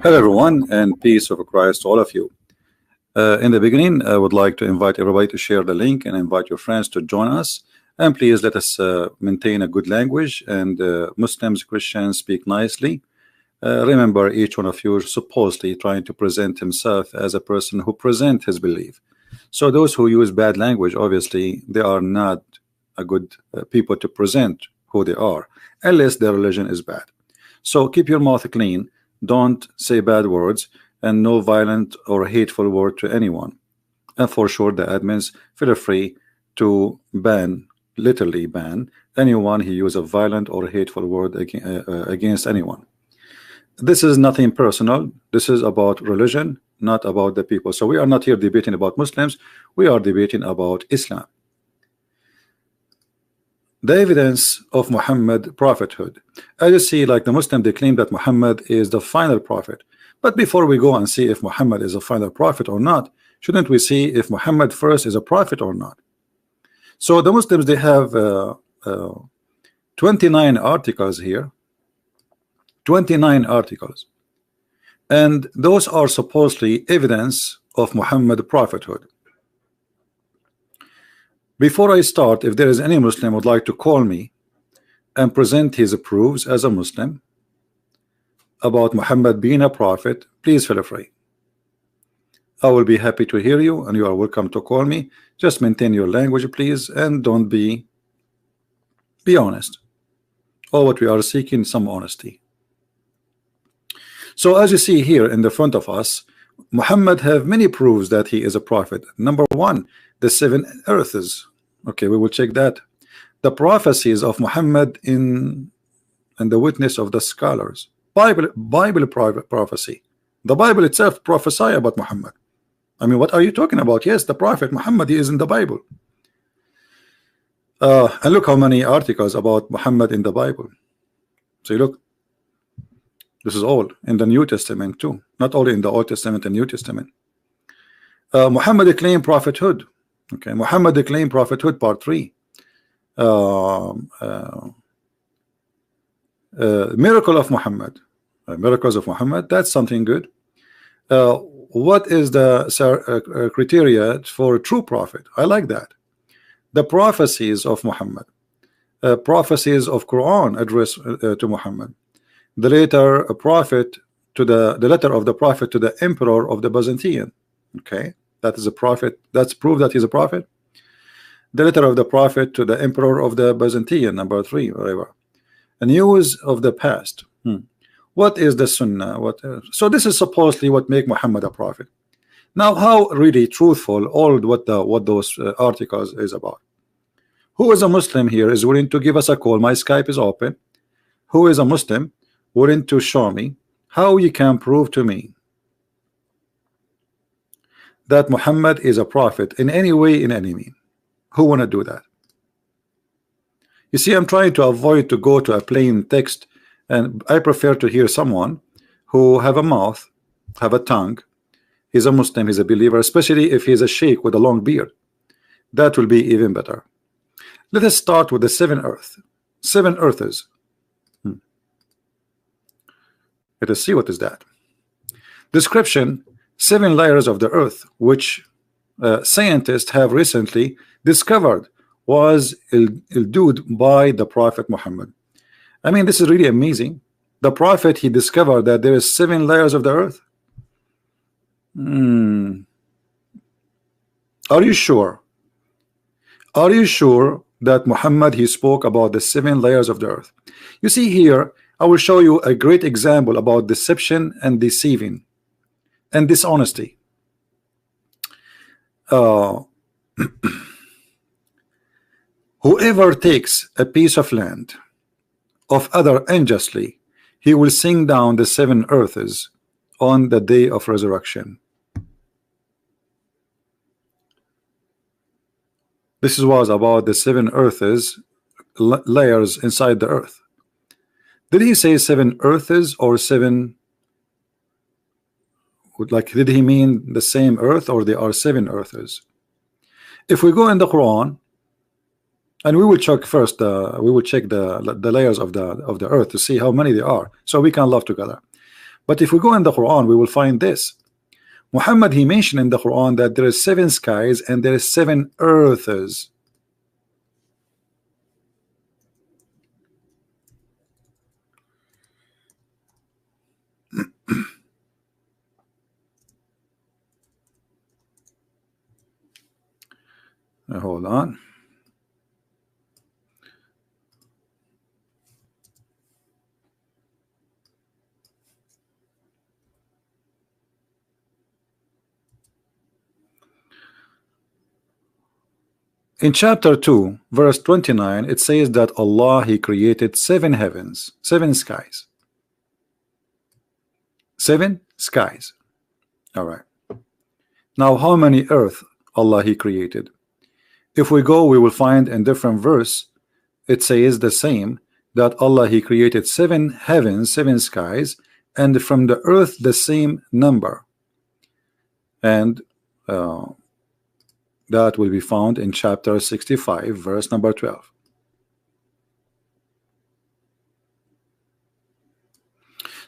Hello everyone, and peace of Christ to all of you. In the beginning, I would like to invite everybody to share the link and invite your friends to join us. And please let us maintain a good language, and Muslims, Christians speak nicely. Remember, each one of you is supposedly trying to present himself as a person who present his belief. So those who use bad language, obviously, they are not a good people to present who they are, unless their religion is bad. So keep your mouth clean. Don't say bad words, and no violent or hateful word to anyone. And for sure, the admins feel free to ban, literally ban, anyone who uses a violent or hateful word against anyone. This is nothing personal. This is about religion, not about the people. So we are not here debating about Muslims. We are debating about Islam. The evidence of Muhammad prophethood. As you see, like the Muslim, they claim that Muhammad is the final prophet. But before we go and see if Muhammad is a final prophet or not, shouldn't we see if Muhammad first is a prophet or not? So the Muslims, they have 29 articles here. 29 articles. And those are supposedly evidence of Muhammad prophethood. Before I start, if there is any Muslim who would like to call me and present his proofs as a Muslim about Muhammad being a prophet, please feel free. I will be happy to hear you, and you are welcome to call me. Just maintain your language, please, and don't be honest. All what we are seeking, some honesty. So as you see here in the front of us, Muhammad have many proofs that he is a prophet. Number one, the 7 earths. Okay, we will check that. The prophecies of Muhammad in the witness of the scholars. Bible prophecy. The Bible itself prophesy about Muhammad. I mean, what are you talking about? Yes, the prophet Muhammad, he is in the Bible. And look how many articles about Muhammad in the Bible. So look, this is all in the New Testament too, not only in the Old Testament and New Testament. Muhammad claimed prophethood. Okay, Muhammad claimed prophethood, part 3. Miracle of Muhammad, miracles of Muhammad. That's something good. What is the criteria for a true prophet? I like that. The prophecies of Muhammad, prophecies of Quran addressed to Muhammad. The letter prophet to the letter of the prophet to the emperor of the Byzantine. Okay, that is a prophet. That's proof that he's a prophet. The letter of the prophet to the emperor of the Byzantine, number 3, whatever. A news of the past. What is the Sunnah? So this is supposedly what make Muhammad a prophet. Now, how really truthful all what those articles is about? Who is a Muslim here is willing to give us a call? My Skype is open. Who is a Muslim willing to show me how you can prove to me that Muhammad is a prophet in any way, in any mean? Who want to do that? You see, I'm trying to avoid to go to a plain text, and I prefer to hear someone who have a mouth, have a tongue. He's a Muslim, he's a believer, especially if he's a sheikh with a long beard. That will be even better. Let us start with the 7 earths. 7 earths. Let us see what is that. Description: 7 layers of the earth, which scientists have recently discovered was illuminated by the Prophet Muhammad. I mean, this is really amazing. The Prophet, he discovered that there is 7 layers of the earth. Are you sure? Are you sure that Muhammad, he spoke about the 7 layers of the earth? You see here, I will show you a great example about deception and deceiving and dishonesty. Whoever takes a piece of land of other unjustly, he will sing down the 7 earths on the day of resurrection. This was about the 7 earths, layers inside the earth. Did he say 7 earths or 7? Like, did he mean the same earth, or there are 7 earths? If we go in the Quran, and we will check first, we will check the layers of the earth to see how many there are, so we can love together. But if we go in the Quran, we will find this. Muhammad, he mentioned in the Quran that there is 7 skies and there is 7 earths. Hold on. In chapter 2, verse 29, it says that Allah, he created 7 heavens, 7 skies. 7 skies. All right. Now, how many earth Allah he created? If we go, we will find in different verse, it says the same, that Allah he created 7 heavens, 7 skies, and from the earth the same number. And that will be found in chapter 65, verse number 12.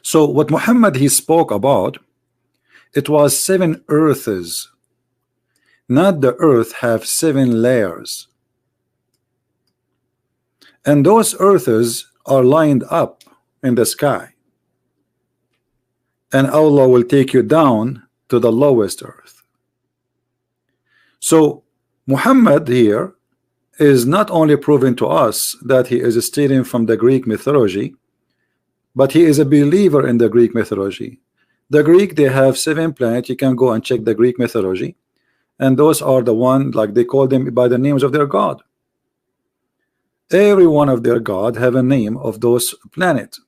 So what Muhammad he spoke about, it was 7 earths, not the earth have 7 layers. And those earths are lined up in the sky. And Allah will take you down to the lowest earth. So Muhammad here is not only proving to us that he is stealing from the Greek mythology, but he is a believer in the Greek mythology. The Greek, they have 7 planets. You can go and check the Greek mythology, and those are the one, like they call them by the names of their god. Every one of their god have a name of those planets,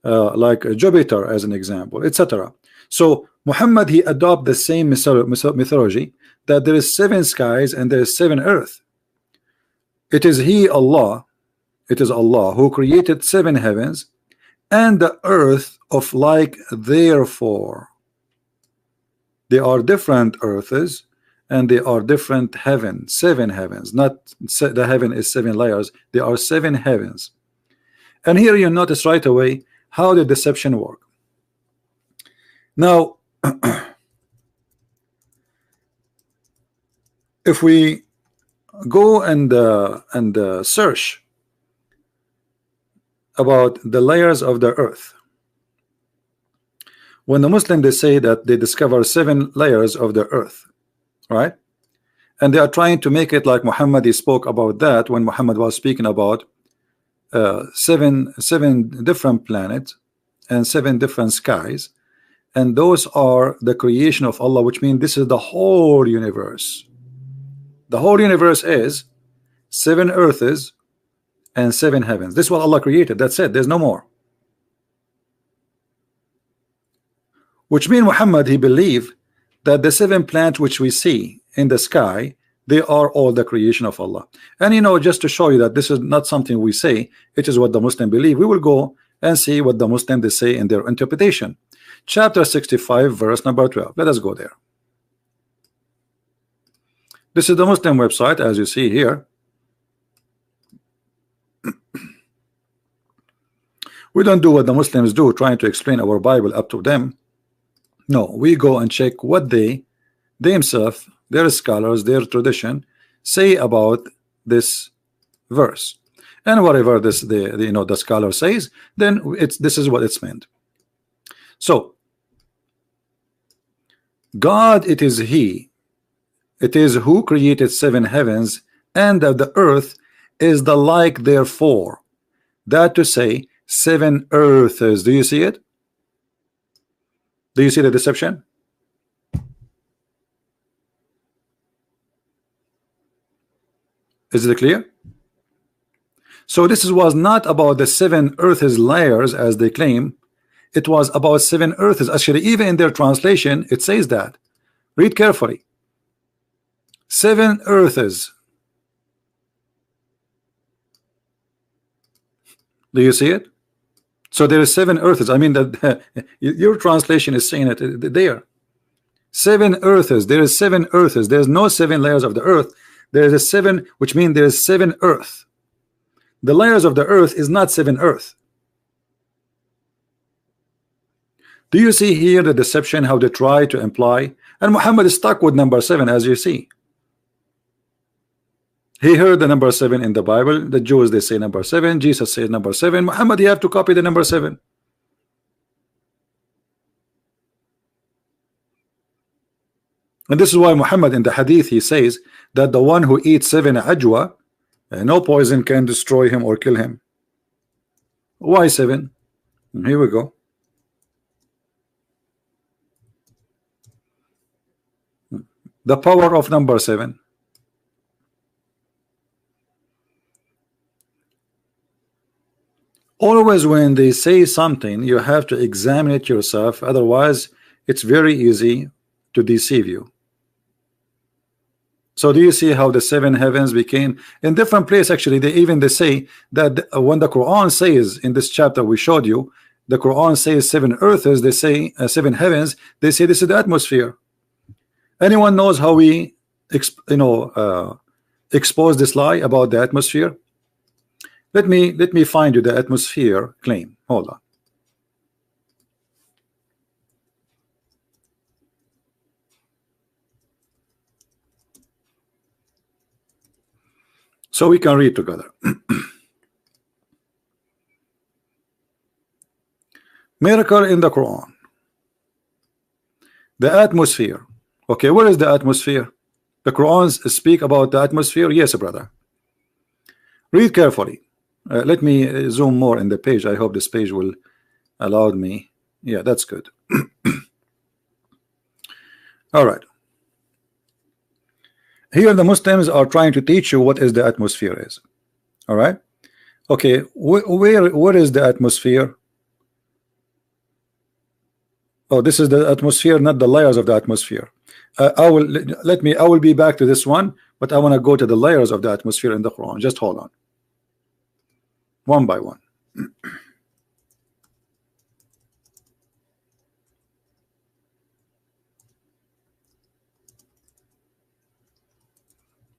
like Jupiter as an example, etc. So Muhammad he adopt the same mythology, that there is 7 skies and there is 7 earth. It is he, Allah, it is Allah who created 7 heavens and the earth of like therefore. They are different earths and they are different heavens, 7 heavens, not the heaven is 7 layers, they are 7 heavens. And here you notice right away how the deception work. Now if we go and search about the layers of the earth, when the Muslim they say that they discover 7 layers of the earth, right? And they are trying to make it like Muhammad he spoke about that when Muhammad was speaking about 7 different planets and 7 different skies, and those are the creation of Allah, which means this is the whole universe. The whole universe is 7 earths and 7 heavens. This is what Allah created. That's it. There's no more. Which means Muhammad he believed that the 7 planets which we see in the sky, they are all the creation of Allah. And you know, just to show you that this is not something we say, it is what the Muslim believe, we will go and see what the Muslim they say in their interpretation. Chapter 65, verse number 12. Let us go there. This is the Muslim website, as you see here. We don't do what the Muslims do, trying to explain our Bible up to them. No, we go and check what they themselves, their scholars, their tradition say about this verse, and whatever this the scholar says, then this is what it's meant. So God, it is He, it is who created 7 heavens, and that the earth is the like therefore. That to say 7 earths. Do you see it? Do you see the deception? Is it clear? So this was not about the 7 earths layers as they claim. It was about 7 earths. Actually, even in their translation, it says that. Read carefully. 7 earths. Do you see it? So there is 7 earths. I mean that your translation is saying it there. 7 earths. There is 7 earths. There is no 7 layers of the earth. There is a 7, which means there is 7 earth. The layers of the earth is not 7 earth. Do you see here the deception, how they try to imply? And Muhammad is stuck with number 7, as you see. He heard the number 7 in the Bible. The Jews, they say number 7. Jesus says number 7. Muhammad, you have to copy the number 7. And this is why Muhammad in the hadith, he says that the one who eats 7 ajwa, no poison can destroy him or kill him. Why 7? Here we go. The power of number 7. Always when they say something, you have to examine it yourself. Otherwise, it's very easy to deceive you. So do you see how the 7 heavens became in different places? Actually, they say that when the Quran says in this chapter we showed you, the Quran says 7 earths, they say 7 heavens, they say this is the atmosphere. Anyone knows how we expose this lie about the atmosphere? Let me find you the atmosphere claim. Hold on. So we can read together. Miracle in the Quran. The atmosphere. Okay, where is the atmosphere? The Quran speak about the atmosphere. Yes, brother. Read carefully. Let me zoom more in the page. I hope this page will allow me. Yeah, that's good. All right. Here the Muslims are trying to teach you what is the atmosphere is. All right. Okay, where is the atmosphere? Oh, this is the atmosphere, not the layers of the atmosphere. I will be back to this one, but I want to go to the layers of the atmosphere in the Quran. Just hold on. One by one.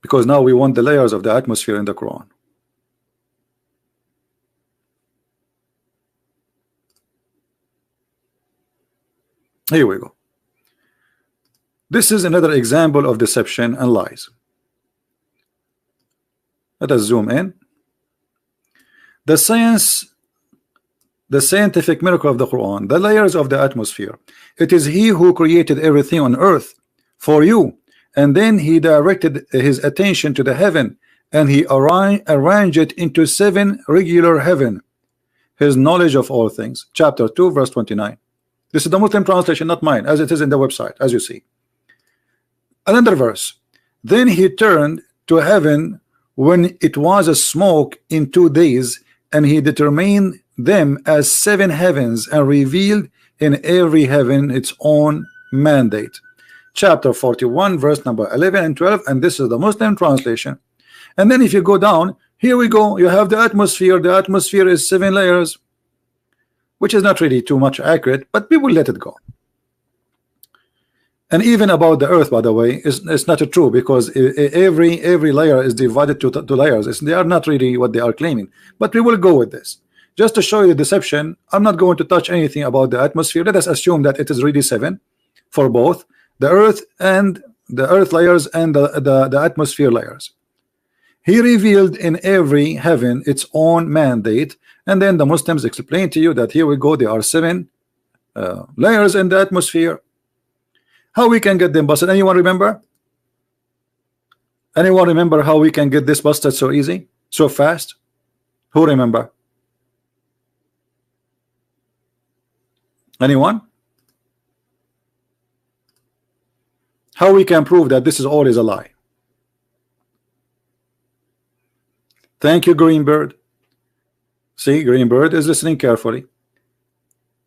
Because now we want the layers of the atmosphere in the Quran. Here we go. This is another example of deception and lies. Let us zoom in. The scientific miracle of the Quran, the layers of the atmosphere. It is He who created everything on earth for you, and then He directed His attention to the heaven, and He arranged it into 7 regular heaven. His knowledge of all things. Chapter 2, verse 29. This is the Muslim translation, not mine, as it is in the website, as you see. Another verse. Then He turned to heaven when it was a smoke in 2 days, and He determined them as 7 heavens, and revealed in every heaven its own mandate. Chapter 41, verse number 11 and 12, and this is the Muslim translation. And then if you go down, here we go, you have the atmosphere. The atmosphere is 7 layers, which is not really too much accurate, but we will let it go. And even about the earth, by the way, it's not true, because every layer is divided to layers. They are not really what they are claiming, but we will go with this just to show you the deception. I'm not going to touch anything about the atmosphere. Let us assume that it is really 7 for both the earth and the earth layers and the atmosphere layers. He revealed in every heaven its own mandate, and then the Muslims explain to you that here we go, there are 7 layers in the atmosphere. How we can get them busted? Anyone remember? Anyone remember how we can get this busted so easy, so fast? Who remember? Anyone? How we can prove that this is always a lie? Thank you, Greenbird. See, Greenbird is listening carefully.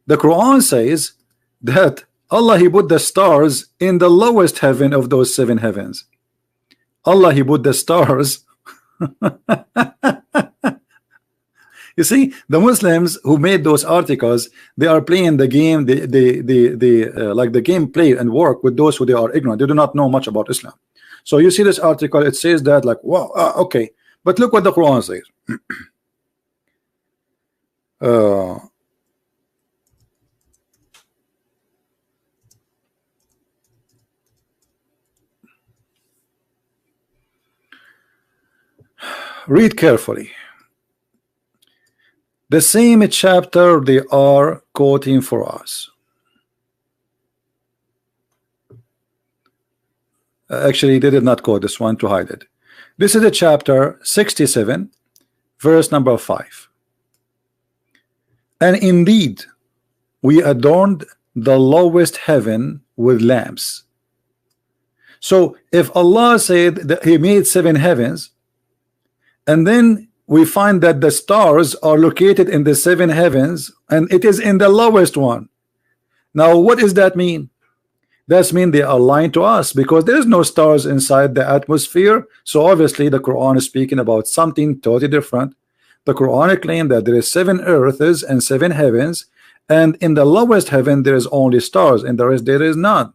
The Quran says that Allah, He put the stars in the lowest heaven of those 7 heavens. Allah, He put the stars. You see, the Muslims who made those articles, they are playing the game, like the game play and work with those who they are ignorant. They do not know much about Islam. So you see this article, it says that like, wow, okay, but look what the Quran says. Read carefully. The same chapter they are quoting for us. Actually, they did not quote this one to hide it. This is a chapter 67, verse number 5. And indeed, we adorned the lowest heaven with lamps. So if Allah said that He made 7 heavens, and then we find that the stars are located in the 7 heavens, and it is in the lowest one. Now, what does that mean? That means they are lying to us, because there is no stars inside the atmosphere. So obviously the Quran is speaking about something totally different. The Quran claims that there is 7 earths and 7 heavens, and in the lowest heaven there is only stars, and the rest there is none.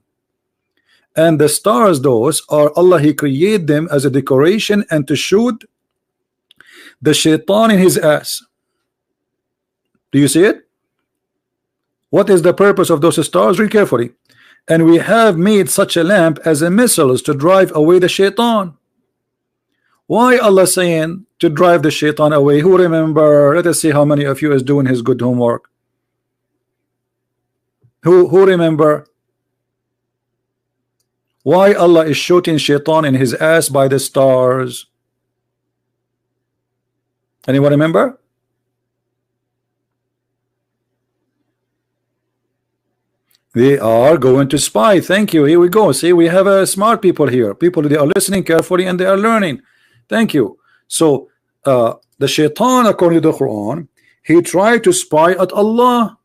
And the stars, those are Allah, He created them as a decoration and to shoot the shaitan in his ass. Do you see it? What is the purpose of those stars? Read carefully. And we have made such a lamp as a missiles to drive away the shaitan. Why Allah saying to drive the shaitan away? Who remember? Let us see how many of you is doing his good homework. Who remember? Why Allah is shooting shaitan in his ass by the stars? Anyone remember? They are going to spy. Thank you. Here we go. See, we have smart people here. People, they are listening carefully and they are learning. Thank you. So the shaitan, according to the Quran, he tried to spy at Allah.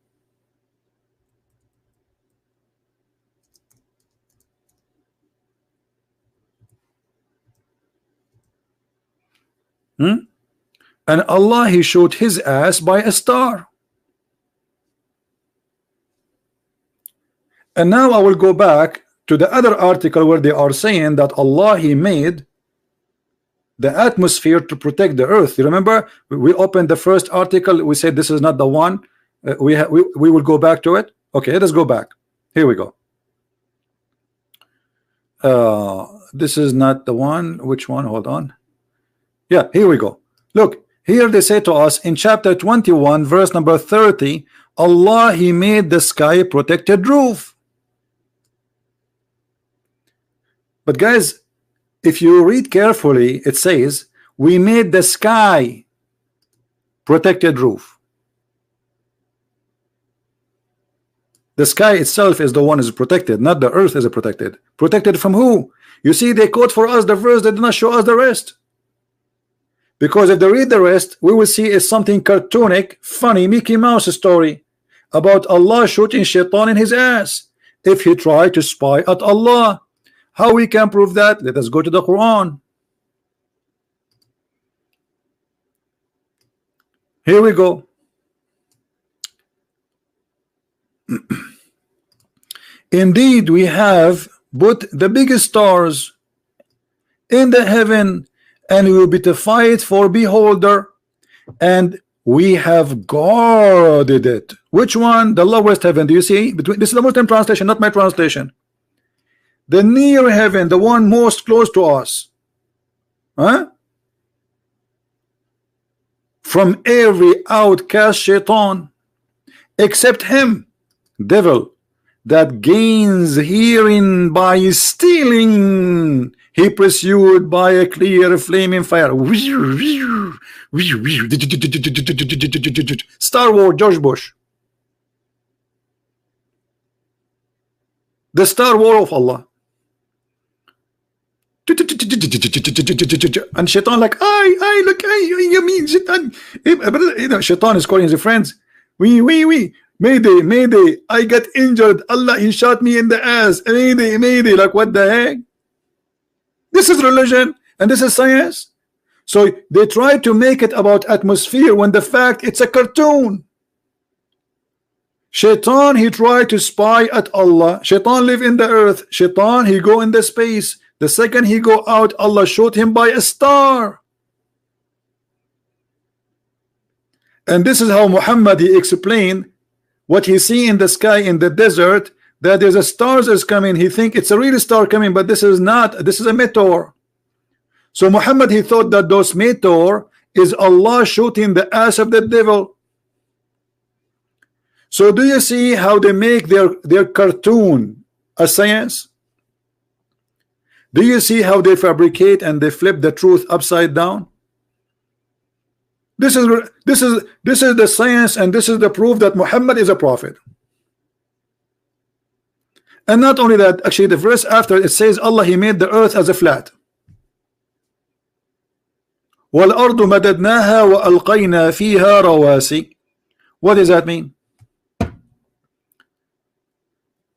And Allah, He showed his ass by a star. And now I will go back to the other article where they are saying that Allah, He made the atmosphere to protect the earth. You remember we opened the first article, we said this is not the one. We will go back to it. Okay, let us go back. Here we go. This is not the one. Which one? Hold on. Yeah, here we go. Look, here they say to us in chapter 21 verse number 30, Allah, He made the sky protected roof. But guys, if you read carefully, it says we made the sky protected roof. The sky itself is the one is protected, not the earth is protected. Protected from who? You see, they quote for us the verse, they did not show us the rest. Because if they read the rest, we will see it's something cartoonic, funny, Mickey Mouse story about Allah shooting shaitan in his ass if he tried to spy at Allah. How we can prove that? Let us go to the Quran. Here we go. Indeed, we have put the biggest stars in the heaven, and we will beautify it for beholder, and we have guarded it. Which one? The lowest heaven. Do you see? Between this is the Muslim translation, not my translation. The near heaven, the one most close to us, from every outcast shaitan, except him, devil, that gains herein by stealing. He pursued by a clear flaming fire. Star Wars, George Bush. The Star Wars of Allah. And shaitan like, I look, you mean shaitan? You know, shaitan is calling his friends. Mayday, I got injured. Allah, He shot me in the ass. Mayday, like what the heck? This is religion and this is science. So they try to make it about atmosphere when the fact it's a cartoon. Shaitan, he tried to spy at Allah. Shaitan live in the earth. Shaitan, he go in the space. The second he go out, Allah showed him by a star. And this is how Muhammad, he explained what he see in the sky in the desert, that there's a stars is coming. He think it's a real star coming, but this is not. This is a meteor. So Muhammad, he thought that those meteor is Allah shooting the ass of the devil. So do you see how they make their cartoon a science? Do you see how they fabricate and they flip the truth upside down? This is the science, and this is the proof that Muhammad is a prophet. And not only that, actually the verse after it says Allah, he made the earth as a flat. وَالْأَرْضُ مَدَدْنَاهَا وَأَلْقَيْنَا فِيهَا رَوَاسِي. What does that mean?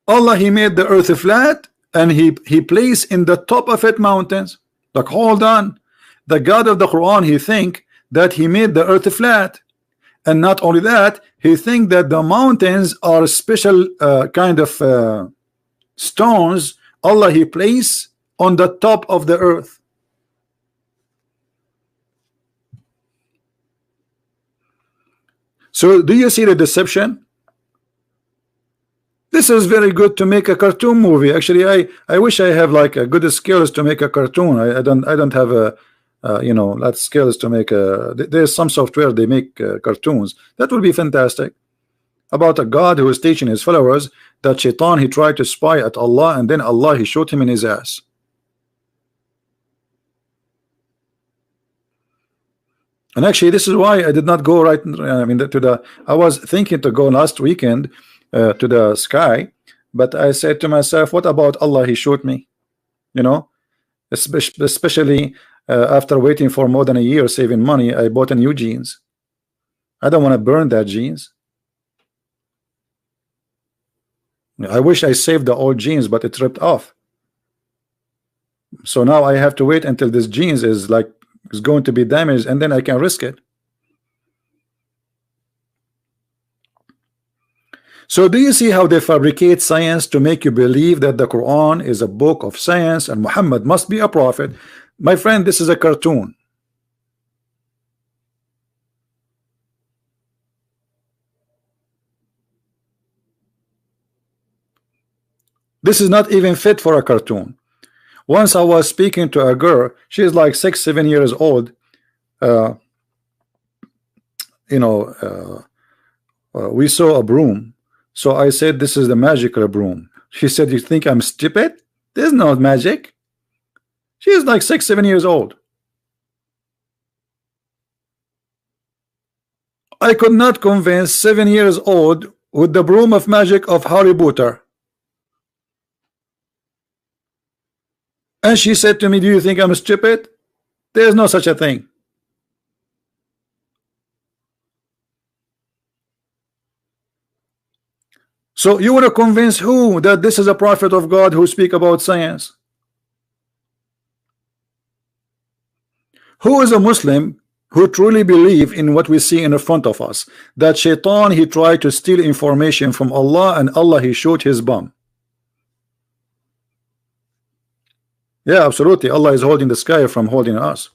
Allah, he made the earth flat, and he placed in the top of it mountains. Like, hold on, the God of the Quran, he think that he made the earth flat, and not only that, he think that the mountains are special kind of stones Allah he placed on the top of the earth. So do you see the deception? This is very good to make a cartoon movie. Actually, I wish I have like a good skills to make a cartoon. I don't have a you know, that skills to make a. There's some software they make cartoons. That would be fantastic. About a God who is teaching his followers that Shaitan, he tried to spy at Allah, and then Allah, he shot him in his ass. And actually, this is why I did not go right. I mean, I was thinking to go last weekend to the sky, but I said to myself, what about Allah? He shot me, you know, especially after waiting for more than a year saving money. I bought a new jeans. I don't want to burn that jeans. I wish I saved the old jeans, but it ripped off. So now I have to wait until this jeans is going to be damaged, and then I can risk it. So do you see how they fabricate science to make you believe that the Quran is a book of science and Muhammad must be a prophet? My friend, this is a cartoon. This is not even fit for a cartoon. Once I was speaking to a girl, she's like 6-7 years old. You know, we saw a broom. So I said, this is the magical broom. She said, you think I'm stupid? There's no magic. She is like 6-7 years old. I could not convince 7 years old with the broom of magic of Harry Potter. And she said to me, do you think I'm stupid? There's no such a thing. So you want to convince who that this is a prophet of God who speak about science? Who is a Muslim who truly believe in what we see in front of us, that Shaitan, he tried to steal information from Allah, and Allah, he shot his bum? Yeah, absolutely. Allah is holding the sky from holding us.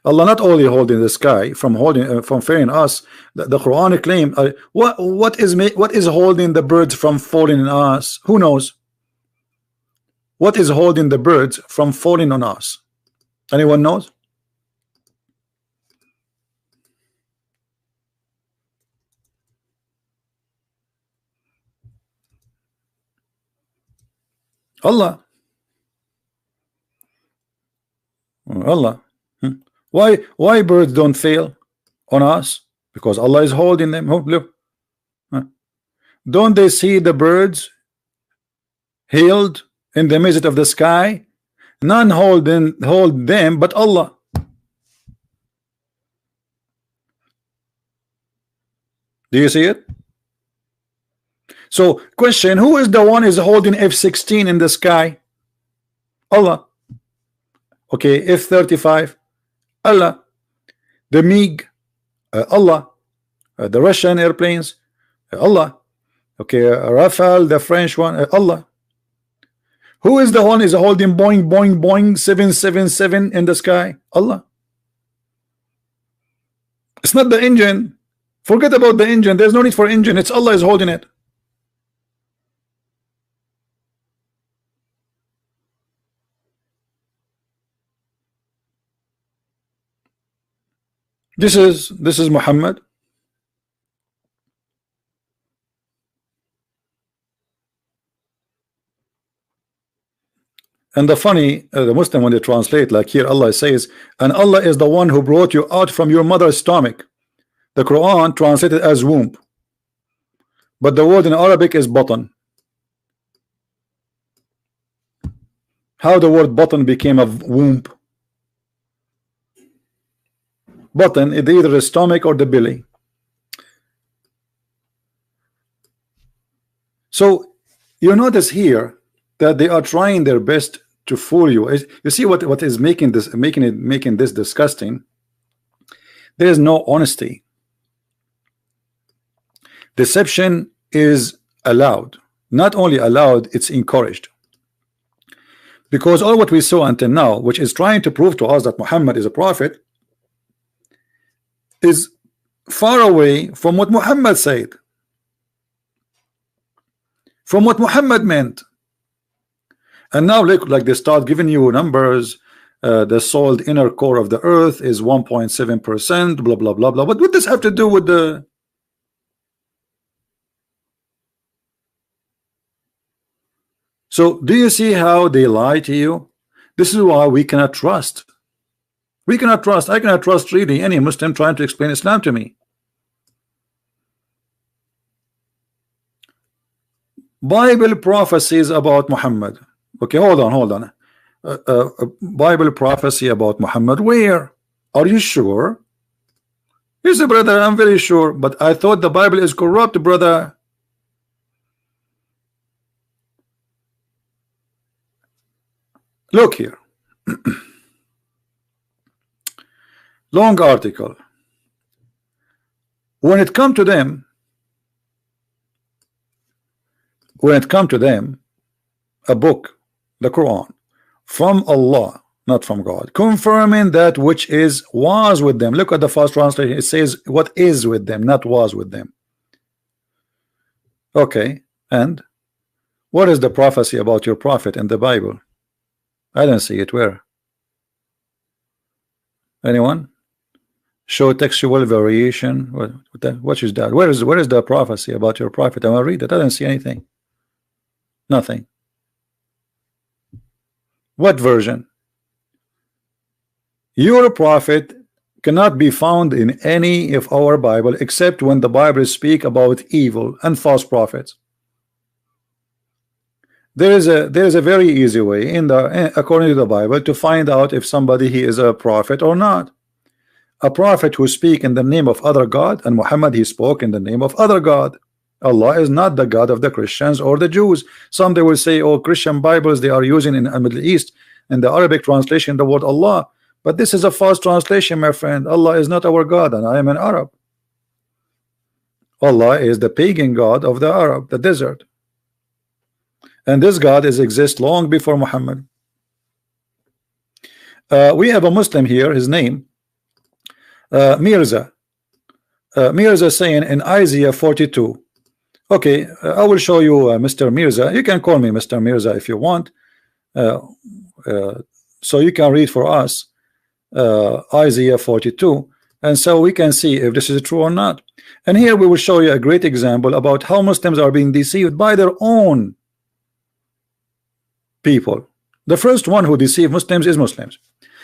Allah not only holding the sky from holding from failing us. The Quran claim what is holding the birds from falling on us? Who knows? What is holding the birds from falling on us? Anyone knows? Allah. Allah. Why birds don't fail on us? Because Allah is holding them. Oh, look. Don't they see the birds healed in the midst of the sky? None hold them but Allah. Do you see it? So question, who is the one is holding F-16 in the sky? Allah. Okay, F-35, Allah. The MiG, Allah. The Russian airplanes, Allah. Okay, Rafale, the French one, Allah. Who is the one is holding Boeing 777 in the sky? Allah. It's not the engine. Forget about the engine. There's no need for engine. It's Allah is holding it. This is Muhammad. And the funny, the Muslim, when they translate, like here Allah says, and Allah is the one who brought you out from your mother's stomach. The Quran translated as womb, but the word in Arabic is button. How the word button became a womb? Button is either the stomach or the belly. So you notice here that they are trying their best to fool you. You see what is making this disgusting? There is no honesty. Deception is allowed. Not only allowed, it's encouraged. Because all what we saw until now, which is trying to prove to us that Muhammad is a prophet, is far away from what Muhammad said, from what Muhammad meant. And now look, like they start giving you numbers. The soiled inner core of the earth is 1.7%, blah blah blah blah. What would this have to do with the? So do you see how they lie to you? This is why we cannot trust. We cannot trust. I cannot trust really any Muslim trying to explain Islam to me. Bible prophecies about Muhammad. Okay, hold on. Bible prophecy about Muhammad. Where? Are you sure? You say, brother, I'm very sure, but I thought the Bible is corrupt, brother. Look here. Long article. When it come to them, a book, the Quran, from Allah, not from God, confirming that which was with them. Look at the first translation. It says what is with them, not was with them. Okay, and what is the prophecy about your prophet in the Bible? I don't see it. Where? Anyone? Show textual variation. What is that? Where is the prophecy about your prophet? I want to read it. I don't see anything. Nothing. What version? Your prophet cannot be found in any of our Bible except when the Bible speak about evil and false prophets. There is a very easy way according to the Bible to find out if somebody he is a prophet or not. A prophet who speak in the name of other God, and Muhammad he spoke in the name of other God. Allah is not the God of the Christians or the Jews. Some they will say, oh, Christian Bibles they are using in the Middle East in the Arabic translation the word Allah, but this is a false translation, my friend. Allah is not our God, and I am an Arab. Allah is the pagan God of the Arab, the desert. And this God exists long before Muhammad. We have a Muslim here, his name Mirza. Mirza saying in Isaiah 42. Okay, I will show you Mr. Mirza. You can call me Mr. Mirza if you want. So you can read for us Isaiah 42, and so we can see if this is true or not. And here we will show you a great example about how Muslims are being deceived by their own people. The first one who deceive Muslims is Muslims.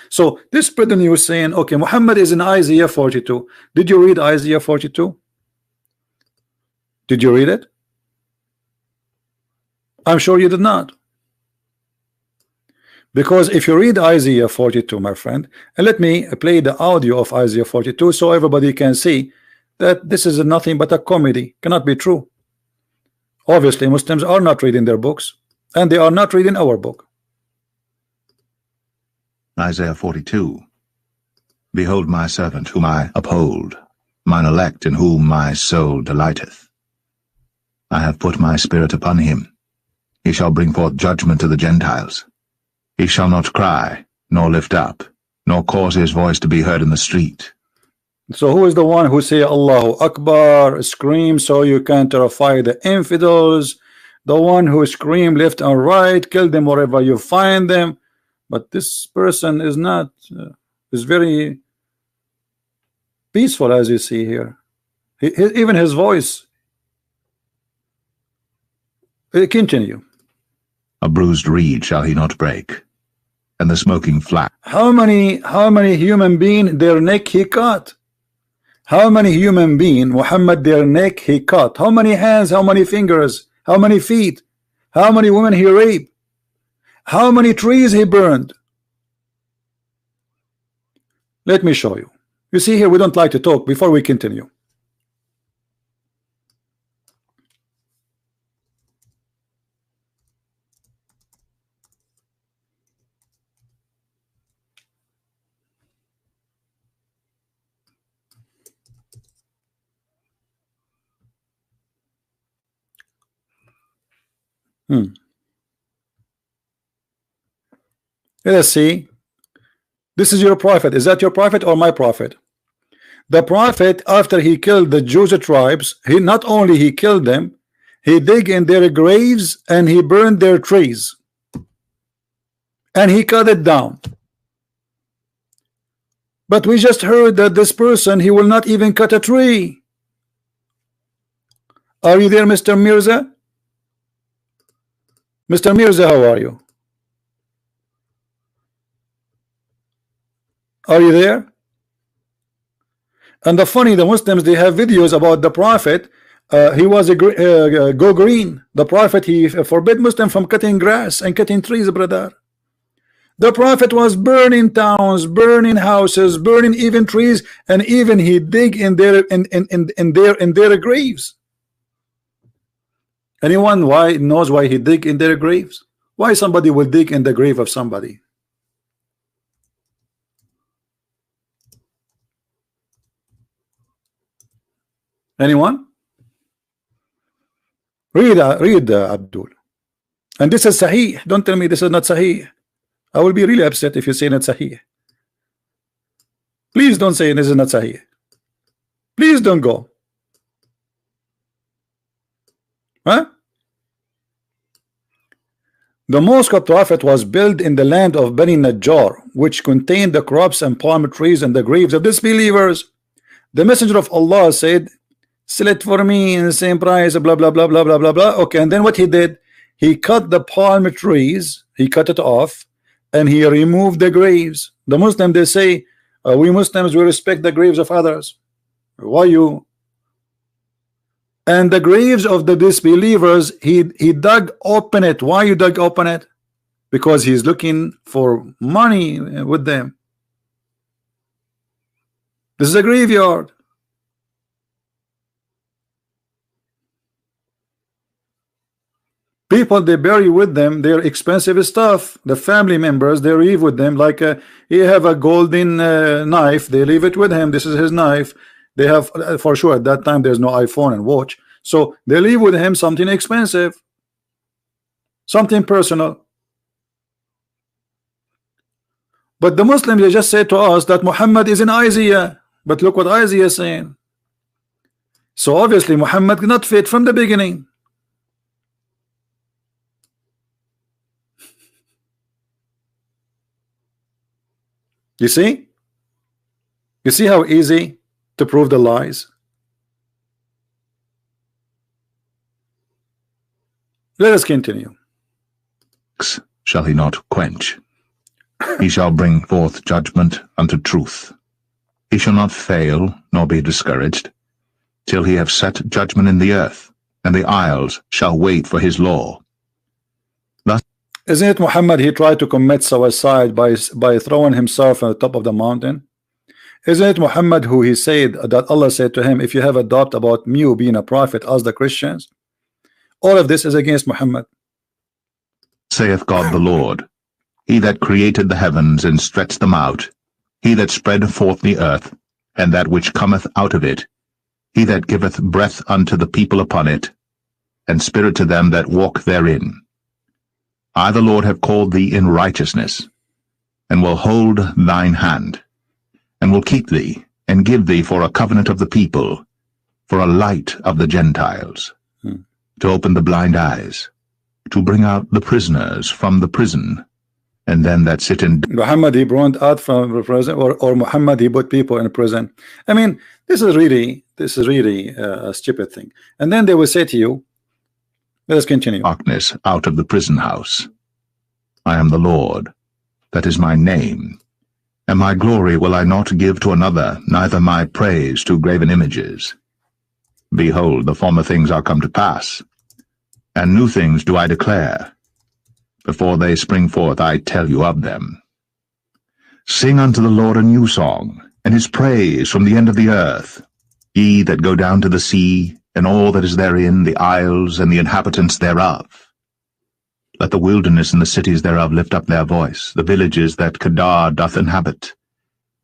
So this spread the news saying, okay, Muhammad is in Isaiah 42. Did you read Isaiah 42? Did you read it? I'm sure you did not. Because if you read Isaiah 42, my friend, and let me play the audio of Isaiah 42 so everybody can see that this is nothing but a comedy, cannot be true. Obviously Muslims are not reading their books, and they are not reading our book. Isaiah 42. Behold my servant whom I uphold, mine elect in whom my soul delighteth. I have put my spirit upon him. He shall bring forth judgment to the Gentiles. He shall not cry, nor lift up, nor cause his voice to be heard in the street. So who is the one who say Allahu Akbar, scream so you can terrify the infidels? The one who scream left and right, kill them wherever you find them. But this person is not, is very peaceful, as you see here. Even his voice. Continue. A bruised reed shall he not break, and the smoking flax. How many human being their neck he cut? How many human being Muhammad their neck he cut? How many hands? How many fingers? How many feet? How many women he raped? How many trees he burned? Let me show you. You see here, we don't like to talk before we continue. Let us see. This is your prophet. Is that your prophet or my prophet? The prophet, after he killed the Jewish tribes, he not only he killed them, he dig in their graves and he burned their trees and he cut it down. But we just heard that this person, he will not even cut a tree. Are you there, Mr. Mirza? Mr. Mirza, how are you? Are you there? And the Muslims, they have videos about the prophet. He was go green. The prophet, he forbid Muslim from cutting grass and cutting trees, brother. The prophet was burning towns, burning houses, burning even trees, and even he dig in their graves. Anyone knows why he dig in their graves? Why somebody will dig in the grave of somebody? Anyone? Read Abdul. And this is Sahih. Don't tell me this is not Sahih. I will be really upset if you say not Sahih. Please don't say this is not Sahih. Please don't go. Huh? The mosque of Prophet was built in the land of Bani Najjar, which contained the crops and palm trees and the graves of disbelievers. The messenger of Allah said, sell it for me in the same price, blah blah blah blah blah blah blah. Okay, and then what he did, he cut the palm trees, he cut it off, and he removed the graves. The Muslim, they say, we Muslims, we respect the graves of others. Why you? And the graves of the disbelievers, he dug open it. Why you dug open it? Because he's looking for money with them. This is a graveyard. People, they bury with them their expensive stuff. The family members, they leave with them, like he have a golden knife, they leave it with him. This is his knife. They have, for sure, at that time there's no iPhone and watch, so they leave with him something expensive, something personal. But the Muslims, they just say to us that Muhammad is in Isaiah, but look what Isaiah is saying. So obviously Muhammad did not fit from the beginning. You see? You see how easy to prove the lies? Let us continue. Shall he not quench? He shall bring forth judgment unto truth. He shall not fail, nor be discouraged, till he have set judgment in the earth, and the isles shall wait for his law. Thus, isn't it Muhammad, he tried to commit suicide by throwing himself on the top of the mountain? Isn't it Muhammad who he said that Allah said to him, if you have a doubt about me being a prophet, ask the Christians? All of this is against Muhammad. Saith God the Lord, he that created the heavens and stretched them out, he that spread forth the earth, and that which cometh out of it, he that giveth breath unto the people upon it, and spirit to them that walk therein. I the Lord have called thee in righteousness, and will hold thine hand, and will keep thee, and give thee for a covenant of the people, for a light of the Gentiles, to open the blind eyes, to bring out the prisoners from the prison, and them that sit in Muhammad he brought out from prison, or Muhammad he put people in prison. I mean, this is really a stupid thing. And then they will say to you, let us continue. darkness out of the prison house. I am the Lord, that is my name, and my glory will I not give to another, neither my praise to graven images. Behold, the former things are come to pass, and new things do I declare. Before they spring forth, I tell you of them. Sing unto the Lord a new song, and his praise from the end of the earth. Ye that go down to the sea, and all that is therein, the isles and the inhabitants thereof. Let the wilderness and the cities thereof lift up their voice, the villages that Kedar doth inhabit.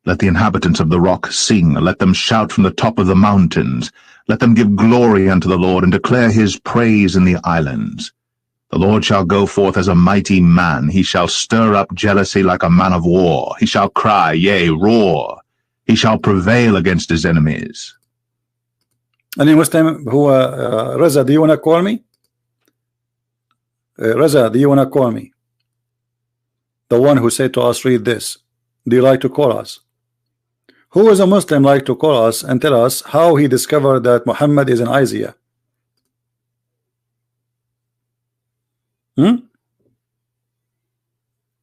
Let the inhabitants of the rock sing, let them shout from the top of the mountains. Let them give glory unto the Lord, and declare his praise in the islands. The Lord shall go forth as a mighty man. He shall stir up jealousy like a man of war. He shall cry, yea, roar. He shall prevail against his enemies. Any Muslim who, Reza, do you want to call me? Reza, do you want to call me? The one who said to us, read this. Do you like to call us? Who is a Muslim like to call us and tell us how he discovered that Muhammad is an Isaiah?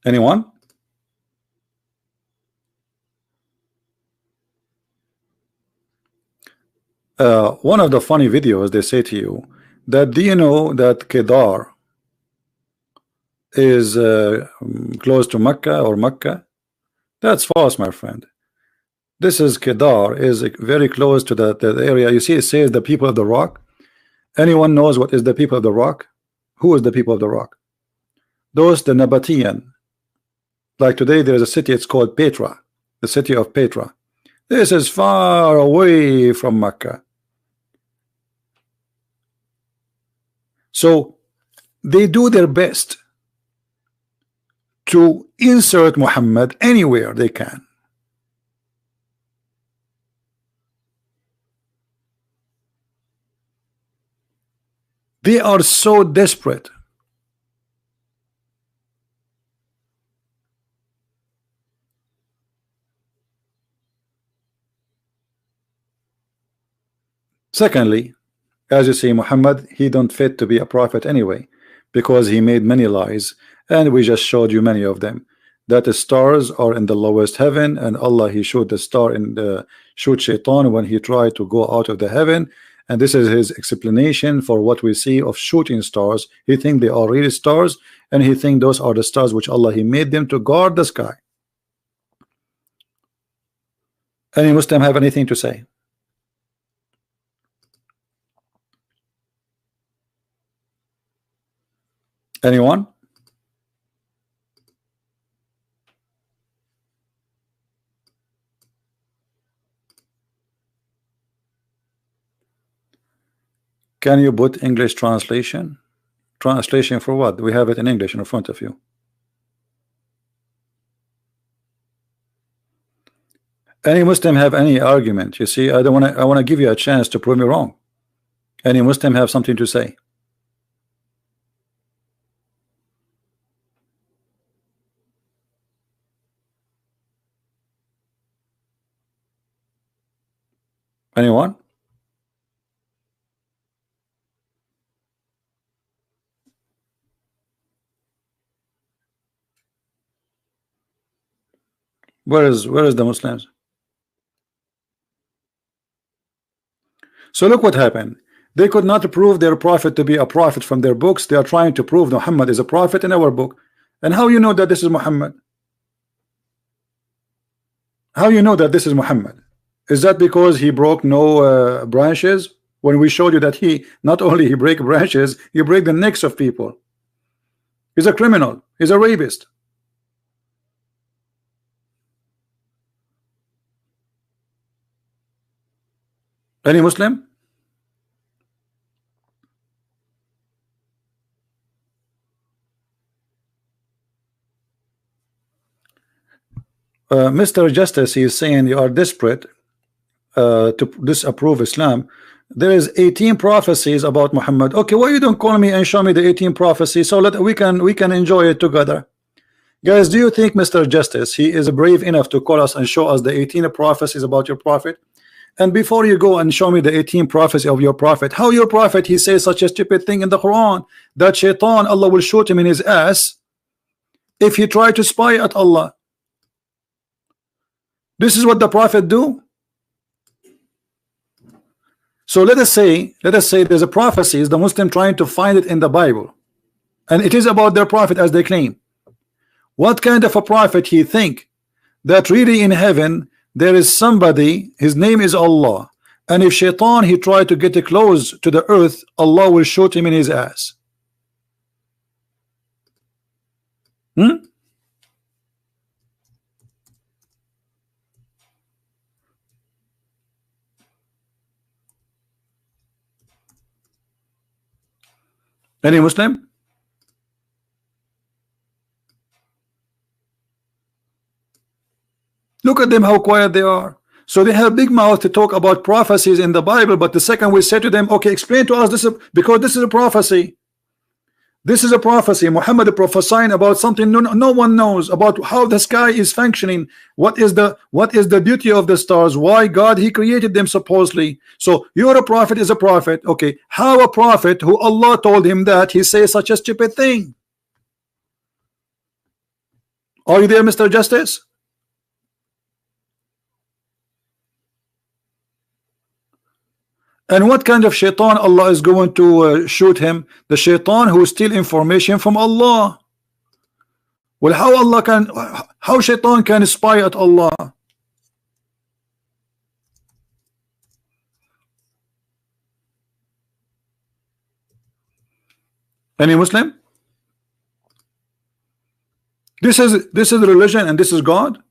Anyone? One of the funny videos, they say to you that, do you know that Kedar is close to Mecca or Mecca? That's false, my friend. This is Kedar is very close to the area. You see, it says the people of the rock. Anyone knows what is the people of the rock? Who is the people of the rock? Those, the Nabatean. Like today, there is a city, it's called Petra, the city of Petra. This is far away from Mecca. So they do their best to insert Muhammad anywhere they can. They are so desperate. Secondly, as you see, Muhammad, he don't fit to be a prophet anyway, because he made many lies, and we just showed you many of them. That the stars are in the lowest heaven, and Allah, he showed the star in the shoot Shaitan when he tried to go out of the heaven, and this is his explanation for what we see of shooting stars. He think they are really stars, and he think those are the stars which Allah, he made them to guard the sky. Any Muslim have anything to say? Anyone? Can you put English translation? Translation for what? We have it in English in front of you. Any Muslim have any argument? You see, I want to give you a chance to prove me wrong. Any Muslim have something to say? Anyone? Where is the Muslims? So look what happened. They could not prove their prophet to be a prophet from their books. They are trying to prove Muhammad is a prophet in our book. And how you know that this is Muhammad? How you know that this is Muhammad? Is that because he broke no branches? When we showed you that he not only he break branches, he break the necks of people. He's a criminal. He's a rapist. Any Muslim? Mr. Justice, he is saying you are desperate to disapprove Islam. There is 18 prophecies about Muhammad. Okay, why you don't call me and show me the 18 prophecies so that we can enjoy it together? Guys, do you think Mr. Justice, he is brave enough to call us and show us the 18 prophecies about your prophet? And before you go and show me the 18 prophecy of your prophet, how your prophet, he says such a stupid thing in the Quran, that shaitan, Allah will shoot him in his ass if he try to spy at Allah. This is what the prophet do. So let us say there's a prophecy, is the Muslim trying to find it in the Bible, and it is about their prophet as they claim. What kind of a prophet he think that really in heaven there is somebody, his name is Allah, and if shaitan he try to get close to the earth, Allah will shoot him in his ass? Any Muslim? Look at them, how quiet they are. So they have big mouth to talk about prophecies in the Bible, but the second we say to them, okay, explain to us this, because this is a prophecy. This is a prophecy. Muhammad prophesying about something no one knows about, how the sky is functioning. What is the beauty of the stars? Why God he created them supposedly? So you're a prophet is a prophet. Okay, how a prophet who Allah told him that he says such a stupid thing? Are you there, Mr. Justice? And what kind of shaitan Allah is going to shoot him? The shaitan who steal information from Allah. Well, how shaitan can spy at Allah? Any Muslim? This is religion and this is God.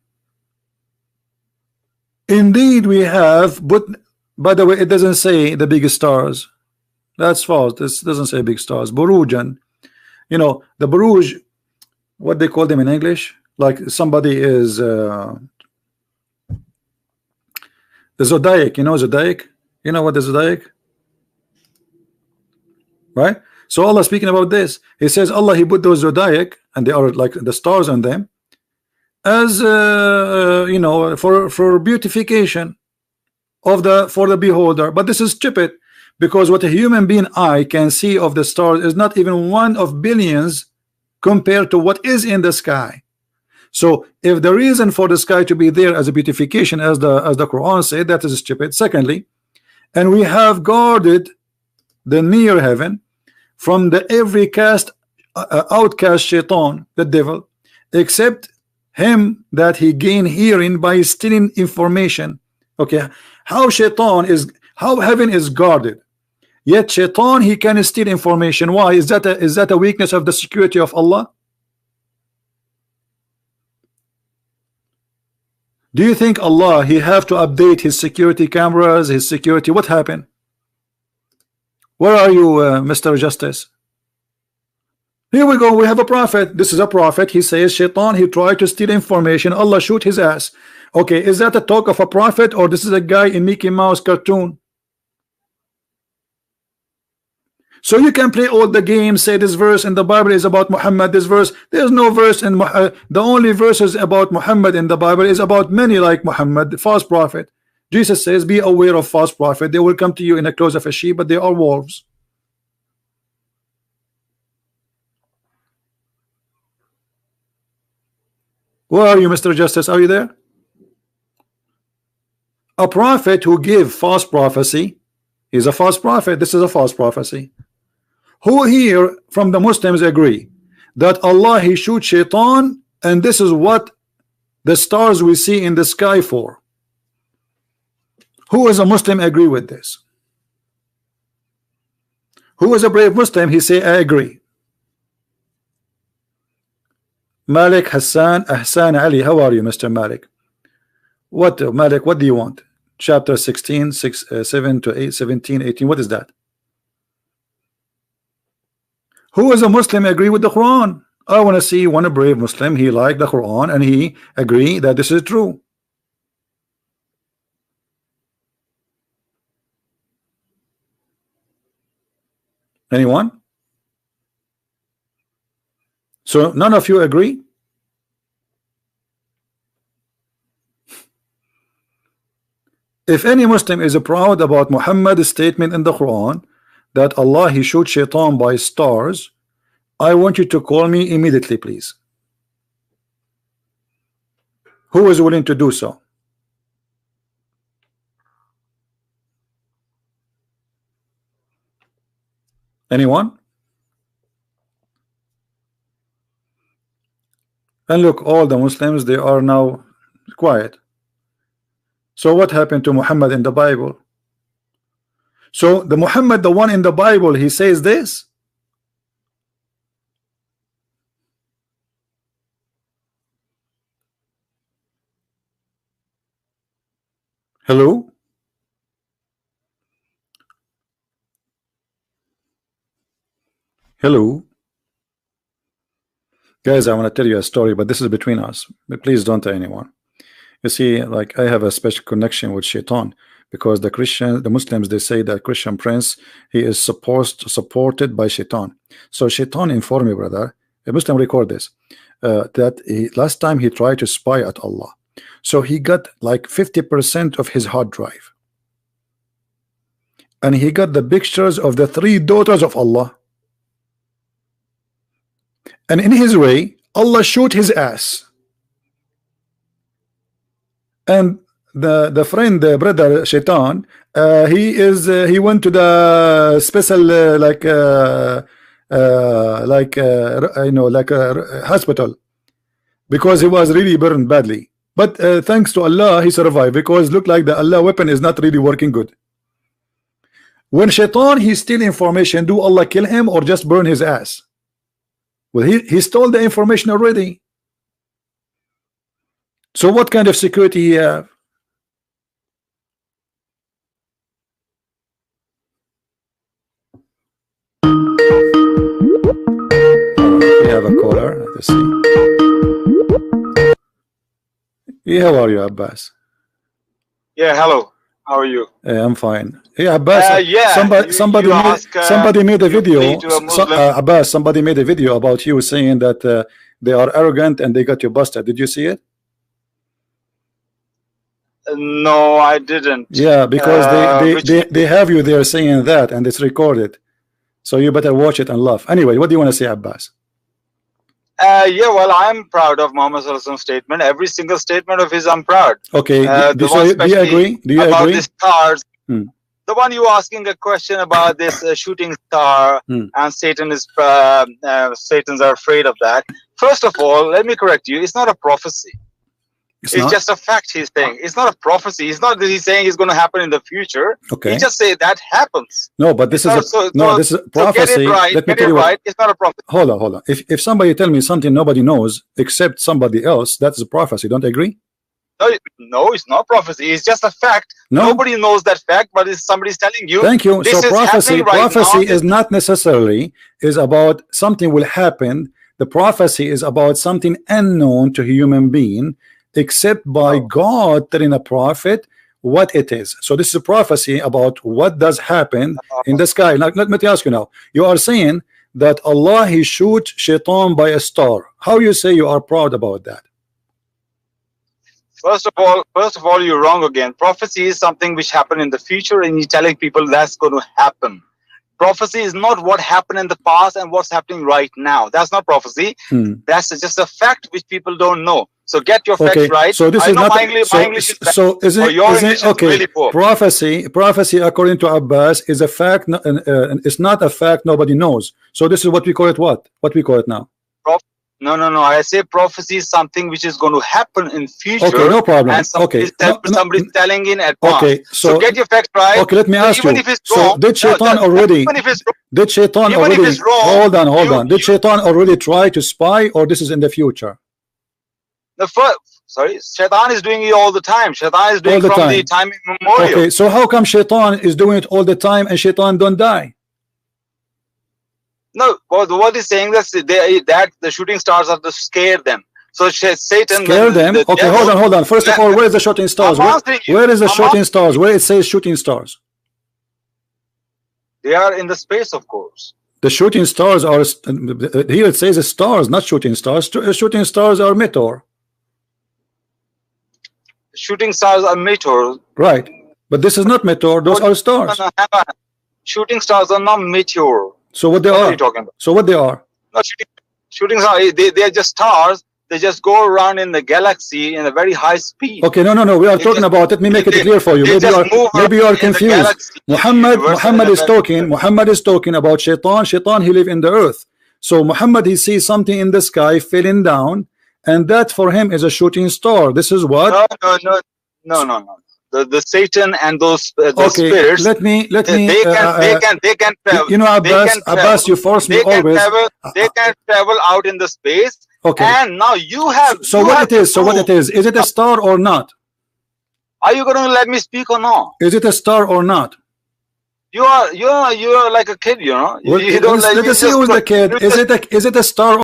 Indeed we have, but by the way, it doesn't say the biggest stars. That's false. This doesn't say big stars. Burujan, you know, the Buruj, what they call them in English, like somebody is the zodiac. You know zodiac? You know what the zodiac? Right? So Allah speaking about this, he says Allah he put those zodiac, and they are like the stars on them, as you know, for beautification of for the beholder. But this is stupid, because what a human being eye can see of the stars is not even one of billions compared to what is in the sky. So if the reason for the sky to be there as a beautification, as the Quran said, that is stupid. Secondly, and we have guarded the near heaven from the every outcast shaitan, the devil, except him that he gain hearing by stealing information. Okay, how heaven is guarded, yet shaitan he can steal information. Why is that a weakness of the security of Allah? Do you think Allah he have to update his security cameras, his security? What happened? Where are you, Mr. Justice? Here we go, we have a prophet. This is a prophet. He says shaitan he tried to steal information, Allah shoot his ass. Okay, is that a talk of a prophet, or this is a guy in Mickey Mouse cartoon? So you can play all the games, say this verse in the Bible is about Muhammad, this verse, there's no verse in the only verses about Muhammad in the Bible is about many like Muhammad, the false prophet. Jesus says be aware of false prophet, they will come to you in the clothes of a sheep, but they are wolves. Where are you, Mr. Justice? Are you there? A prophet who give false prophecy is a false prophet. This is a false prophecy. Who here from the Muslims agree that Allah he shoot shaitan, and this is what the stars we see in the sky for? Who is a Muslim agree with this? Who is a brave Muslim? He say I agree. Malik Hassan Ahsan Ali, how are you, Mr. Malik? What Malik, what do you want? Chapter 16, 7 to 8, 17, 18, what is that? Who is a Muslim agree with the Quran? I want to see one brave Muslim, he like the Quran and he agree that this is true. Anyone? So none of you agree? If any Muslim is proud about Muhammad's statement in the Quran that Allah he shoot shaitan by stars, I want you to call me immediately, please. Who is willing to do so? Anyone? And look, all the Muslims, they are now quiet. So what happened to Muhammad in the Bible? So the Muhammad, the one in the Bible, he says this. Hello? Hello? Guys, I want to tell you a story, but this is between us. But please don't tell anyone. You see, like I have a special connection with Shaitan because the Muslims, they say that Christian Prince, he is supported by Shaitan. So Shaitan informed me, brother, a Muslim record this, that last time he tried to spy at Allah. So he got like 50% of his hard drive. And he got the pictures of the 3 daughters of Allah. And in his way, Allah shoot his ass. And the friend, the brother Shaitan, he went to the special hospital because he was really burned badly. But thanks to Allah, he survived because looked like the Allah weapon is not really working good. When Shaitan he steal information, do Allah kill him or just burn his ass? Well, he stole the information already. So what kind of security he have? We have a caller. Let's see. Yeah, how are you, Abbas? Yeah, hello. How are you? I'm fine. Yeah, Abbas. Yeah, somebody made a video. Abbas, somebody made a video about you saying that they are arrogant and they got you busted. Did you see it? No, I didn't. Yeah, because they have you there saying that, and it's recorded. So you better watch it and laugh. Anyway, what do you want to say, Abbas? Yeah, well, I'm proud of Muhammad Sallallahu Alaihi Wasallam's statement. Every single statement of his, I'm proud. Okay, do you agree? Do you about agree? The stars. The one you asking a question about this shooting star and Satan is Satans are afraid of that. First of all, let me correct you. It's not a prophecy. It's just a fact he's saying. It's not a prophecy. It's not that he's saying it's going to happen in the future. Okay. He just say that happens. No, but this is this is prophecy. Get it right. Let me tell you right. It's not a prophecy. Hold on. If somebody tell me something nobody knows except somebody else, that's a prophecy. Don't you agree? No, it's not prophecy. It's just a fact. No. Nobody knows that fact, but somebody's telling you. Thank you. So prophecy is not necessarily is about something will happen. The prophecy is about something unknown to a human being, except by God telling a prophet what it is. So this is a prophecy about what does happen in the sky. Now, let me ask you now. You are saying that Allah he shoot Shaitan by a star. How you say you are proud about that? First of all, you're wrong again. Prophecy is something which happened in the future, and you're telling people that's going to happen. Prophecy is not what happened in the past and what's happening right now. That's not prophecy. That's just a fact which people don't know. So get your facts right. So this is not my English is so isn't it okay? Really poor. Prophecy according to Abbas is a fact. It's not a fact nobody knows. So this is what we call it. What we call it now? No. I say prophecy is something which is going to happen in future. Okay, no problem. And somebody's telling in advance. Okay, so get your facts right. Okay, let me ask you. If it's so wrong, did Shaitan already? Did Shaitan already? Hold on. Did Shaitan already try to spy, or this is in the future? Shaitan is doing it all the time. Shaitan is doing it from the time immemorial. Okay, so how come Shaitan is doing it all the time and Shaitan don't die? No, what he's saying that the shooting stars are to scare them. So Satan scare them. Okay, devil, hold on. First of all, where is the shooting stars? Where is the shooting stars? Where it says shooting stars? They are in the space, of course. The shooting stars are here. It says stars, not shooting stars. Shooting stars are meteor. Shooting stars are meteor. Right. But this is not meteor, those are stars. Shooting stars are not meteor. So what they What are? are you talking about? So what they are? No, shooting stars, they are just stars. They just go around in the galaxy in a very high speed. Okay, no. We are talking about it. Let me make it clear for you. Maybe you are confused. Muhammad is talking about shaitan. Shaitan, he live in the earth. So Muhammad, he sees something in the sky falling down, and that for him is a shooting star. This is what? No. The Satan and those okay, spirits. Let me. They can travel. You know, Abbas, you force me always. They can travel out in the space. Okay. And now you have. So what it is? Is it a star or not? Are you going to let me speak or not? Is it a star or not? You are like a kid, you know. Let us see who's the kid. Is it a star?